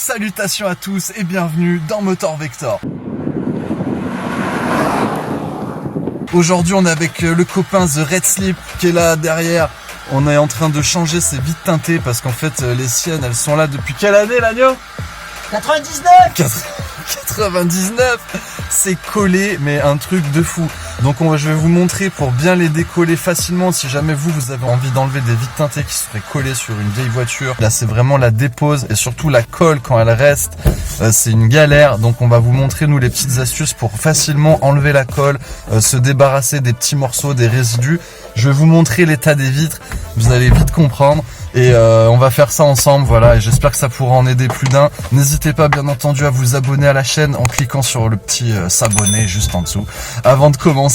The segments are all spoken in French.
Salutations à tous et bienvenue dans Motor Vector. Aujourd'hui on est avec le copain The Red Slip qui est là derrière. On est en train de changer ses vitres teintées parce qu'en fait les siennes elles sont là depuis quelle année l'agneau ? 99. 99. C'est collé mais un truc de fou. Donc je vais vous montrer pour bien les décoller facilement si jamais vous avez envie d'enlever des vitres teintées qui seraient collées sur une vieille voiture. Là c'est vraiment la dépose et surtout la colle quand elle reste, c'est une galère. Donc on va vous montrer nous les petites astuces pour facilement enlever la colle, se débarrasser des petits morceaux, des résidus. Je vais vous montrer l'état des vitres, vous allez vite comprendre. Et on va faire ça ensemble, voilà, et j'espère que ça pourra en aider plus d'un. N'hésitez pas bien entendu à vous abonner à la chaîne en cliquant sur le petit s'abonner juste en dessous avant de commencer,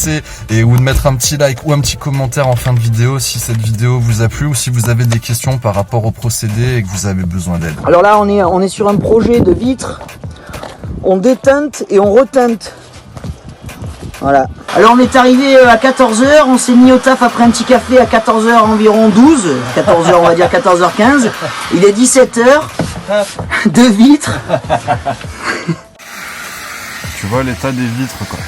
et ou de mettre un petit like ou un petit commentaire en fin de vidéo si cette vidéo vous a plu ou si vous avez des questions par rapport au procédé et que vous avez besoin d'aide. Alors là on est sur un projet de vitre, on déteinte et on reteinte. Voilà. Alors on est arrivé à 14h, on s'est mis au taf après un petit café à 14h environ 12, 14h on va dire 14h15, il est 17h, deux vitres. Tu vois l'état des vitres quoi.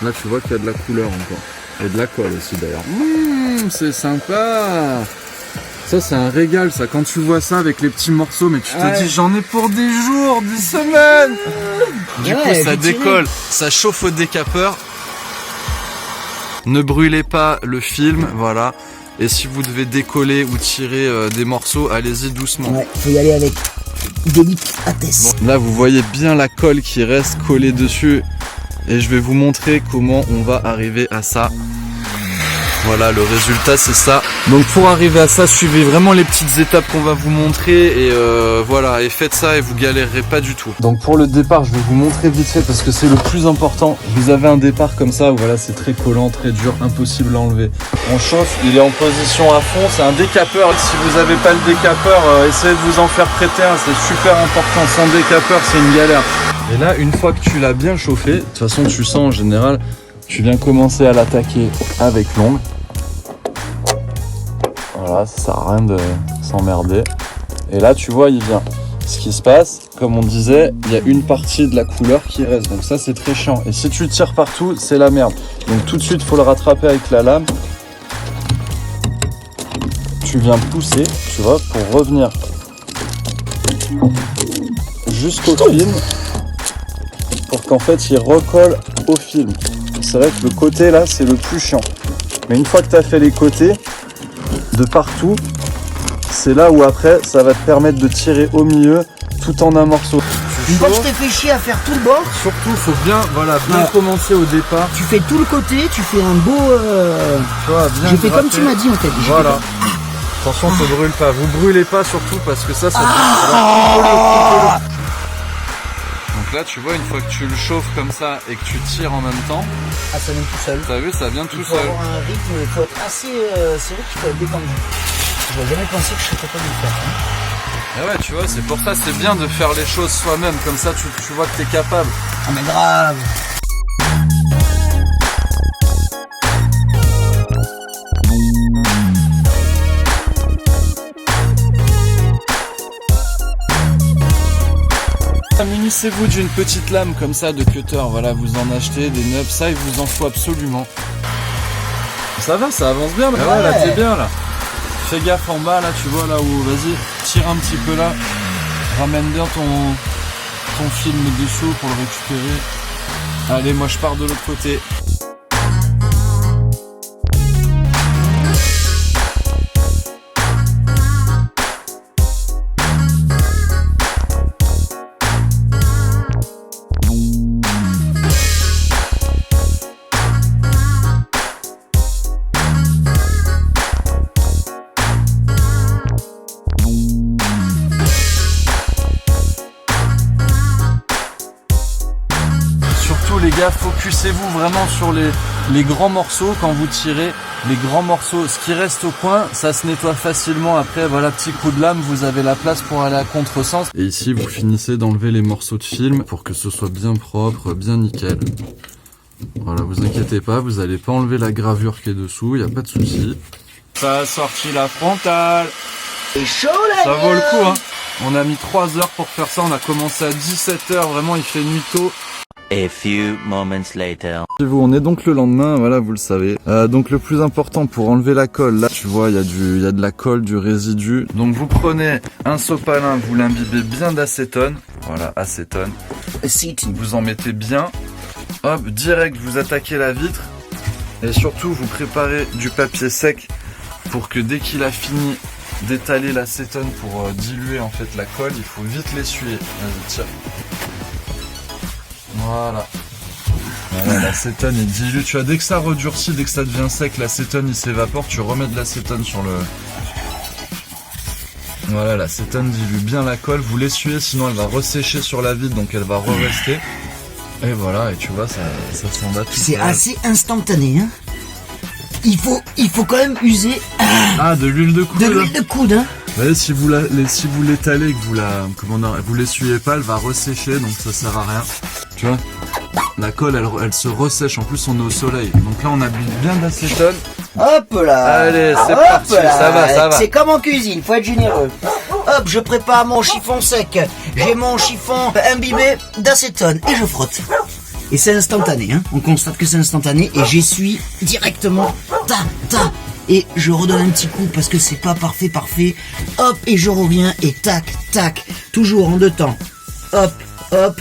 Là tu vois qu'il y a de la couleur encore, et de la colle aussi d'ailleurs. C'est sympa. Ça c'est un régal ça, quand tu vois ça avec les petits morceaux, mais tu te dis j'en ai pour des jours, des semaines. Du coup ça décolle, ça chauffe au décapeur. Ne brûlez pas le film, voilà. Et si vous devez décoller ou tirer des morceaux, allez-y doucement. Ouais, faut y aller avec délicatesse. Bon, là vous voyez bien la colle qui reste collée dessus. Et je vais vous montrer comment on va arriver à ça. Voilà, le résultat c'est ça. Donc pour arriver à ça, suivez vraiment les petites étapes qu'on va vous montrer et voilà, et faites ça et vous galérerez pas du tout. Donc pour le départ, je vais vous montrer vite fait parce que c'est le plus important. Vous avez un départ comme ça, voilà, c'est très collant, très dur, impossible à enlever. On chauffe, il est en position à fond, c'est un décapeur. Si vous n'avez pas le décapeur, essayez de vous en faire prêter un, c'est super important. Sans décapeur, c'est une galère. Et là, une fois que tu l'as bien chauffé, de toute façon tu sens en général, tu viens commencer à l'attaquer avec l'ongle. Voilà, ça sert à rien de s'emmerder. Et là, tu vois, il vient. Ce qui se passe, comme on disait, il y a une partie de la couleur qui reste. Donc ça, c'est très chiant. Et si tu tires partout, c'est la merde. Donc tout de suite, il faut le rattraper avec la lame. Tu viens pousser, tu vois, pour revenir jusqu'au film. Pour qu'en fait, il recolle au film. C'est vrai que le côté, là, c'est le plus chiant. Mais une fois que tu as fait les côtés, de partout, c'est là où après ça va te permettre de tirer au milieu tout en un morceau. Une fois que je t'ai fait chier à faire tout le bord, surtout faut bien commencer au départ. tu fais tout le côté, tu fais un beau j'ai fait comme tu m'as dit en fait. Voilà. Attention, ne brûle pas. Vous brûlez pas surtout parce que ça Donc là tu vois, une fois que tu le chauffes comme ça et que tu tires en même temps, ça vient tout seul. T'as vu, ça vient tout seul. Il faut avoir un rythme, il faut être assez serré, il faut être détendu. J'aurais jamais pensé que je serais capable de le faire. Et ouais, tu vois, c'est pour ça, c'est bien de faire les choses soi-même, comme ça tu vois que t'es capable. Ah mais grave. Munissez-vous d'une petite lame comme ça de cutter, voilà, vous en achetez des neufs, ça il vous en faut absolument. Ça va, ça avance bien, mais ouais, là t'es bien là. Fais gaffe en bas là, tu vois là où, vas-y, tire un petit peu là, ramène bien ton film dessous pour le récupérer. Allez, moi je pars de l'autre côté. Les gars, focussez-vous vraiment sur les grands morceaux quand vous tirez. Les grands morceaux, ce qui reste au coin, ça se nettoie facilement. Après, voilà, petit coup de lame, vous avez la place pour aller à contresens. Et ici, vous finissez d'enlever les morceaux de film pour que ce soit bien propre, bien nickel. Voilà, vous inquiétez pas, vous n'allez pas enlever la gravure qui est dessous, il n'y a pas de souci. Ça a sorti la frontale. C'est chaud là. Ça vaut le coup, hein. On a mis 3 heures pour faire ça, on a commencé à 17h, vraiment il fait nuit tôt. A few moments later. On est donc le lendemain, voilà, vous le savez. Donc le plus important pour enlever la colle, là tu vois, il y a de la colle, du résidu. Donc vous prenez un sopalin, vous l'imbibez bien d'acétone. Voilà, acétone. Vous en mettez bien. Hop, direct vous attaquez la vitre. Et surtout vous préparez du papier sec pour que dès qu'il a fini d'étaler l'acétone pour diluer en fait la colle, il faut vite l'essuyer. Vas-y, tire. Voilà. Voilà, l'acétone est dilué. Tu vois, dès que ça redurcit, dès que ça devient sec, l'acétone il s'évapore, tu remets de l'acétone sur le... Voilà, l'acétone dilue bien la colle, vous l'essuyez, sinon elle va ressécher sur la vitre, donc elle va re-rester. Et voilà, et tu vois, ça s'en va tout. C'est assez instantané, hein. Il faut quand même user de l'huile de coude. de l'huile de coude, hein. Ouais, si vous l'étalez et que vous l'essuyez pas, elle va ressécher, donc ça sert à rien. Tu vois, la colle elle se ressèche, en plus on est au soleil. Donc là on habille bien d'acétone. Hop là. Allez, c'est Hop parti, là. ça va. C'est comme en cuisine, faut être généreux. Hop, je prépare mon chiffon sec. J'ai mon chiffon imbibé d'acétone et je frotte. Et c'est instantané, hein. On constate que c'est instantané et j'essuie directement. Ta. Et je redonne un petit coup parce que c'est pas parfait. Hop, et je reviens et tac. Toujours en 2 temps. Hop,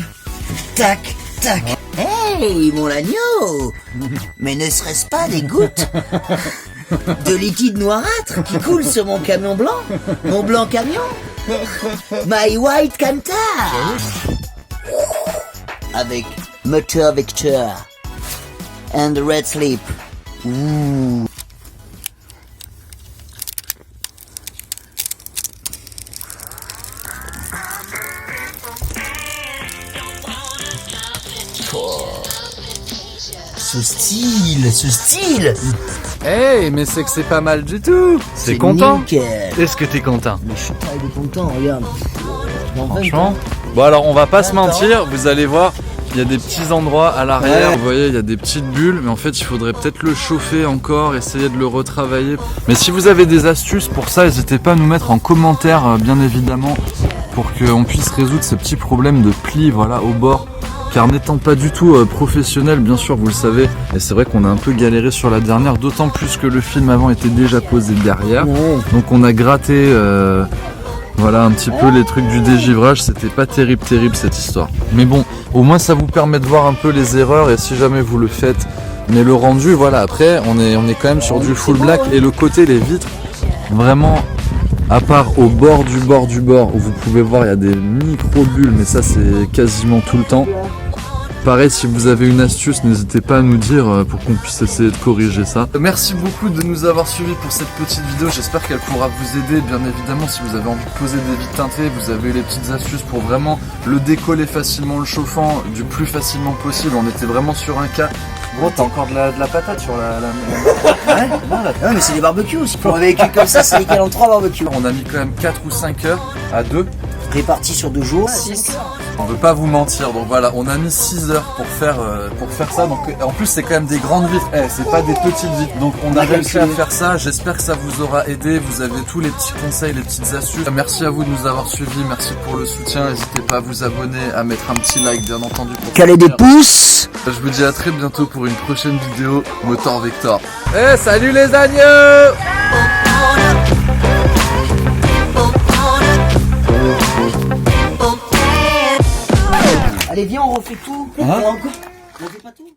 tac. Hey, mon agneau! Mais ne serait-ce pas des gouttes de liquide noirâtre qui coule sur mon camion blanc? Mon blanc camion? My white Cantar! Avec moteur Victor and Red Sleep. Ouh. Ce style. Hey, mais c'est que c'est pas mal du tout. C'est content. Nickel. Est-ce que t'es content? Mais je suis très content, regarde. Franchement. Bon alors on va pas se mentir, vous allez voir, il y a des petits endroits à l'arrière, vous voyez, il y a des petites bulles, mais en fait il faudrait peut-être le chauffer encore, essayer de le retravailler. Mais si vous avez des astuces pour ça, n'hésitez pas à nous mettre en commentaire, bien évidemment, pour qu'on puisse résoudre ces petits problèmes de plis, voilà, au bord. Car n'étant pas du tout professionnel, bien sûr, vous le savez, et c'est vrai qu'on a un peu galéré sur la dernière, d'autant plus que le film avant était déjà posé derrière. Donc on a gratté voilà un petit peu les trucs du dégivrage, c'était pas terrible cette histoire. Mais bon, au moins ça vous permet de voir un peu les erreurs, et si jamais vous le faites, mais le rendu, voilà, après on est quand même sur du full black, et le côté, les vitres, vraiment... À part au bord du bord où vous pouvez voir il y a des micro-bulles, mais ça c'est quasiment tout le temps. Pareil, si vous avez une astuce, n'hésitez pas à nous dire pour qu'on puisse essayer de corriger ça. Merci beaucoup de nous avoir suivis pour cette petite vidéo, j'espère qu'elle pourra vous aider. Bien évidemment, si vous avez envie de poser des vitres teintées, vous avez eu les petites astuces pour vraiment le décoller facilement, le chauffant du plus facilement possible. On était vraiment sur un cas. Gros, t'as encore de la patate sur la... Ouais, mais c'est des barbecues aussi. Pour un véhicule comme ça, c'est lesquels en 3 barbecues. On a mis quand même 4 ou 5 heures à 2. Répartis sur 2 jours. 6. On veut pas vous mentir, donc voilà, on a mis 6 heures pour faire ça. Donc en plus c'est quand même des grandes vitres, c'est pas des petites vitres. Donc on a réussi à faire ça, j'espère que ça vous aura aidé. Vous avez tous les petits conseils, les petites astuces. Merci à vous de nous avoir suivis, merci pour le soutien. N'hésitez pas à vous abonner, à mettre un petit like bien entendu. Caler des pouces. Je vous dis à très bientôt pour une prochaine vidéo Motor Vector. Salut les agneaux! Allez, viens, on refait tout. On refait pas tout.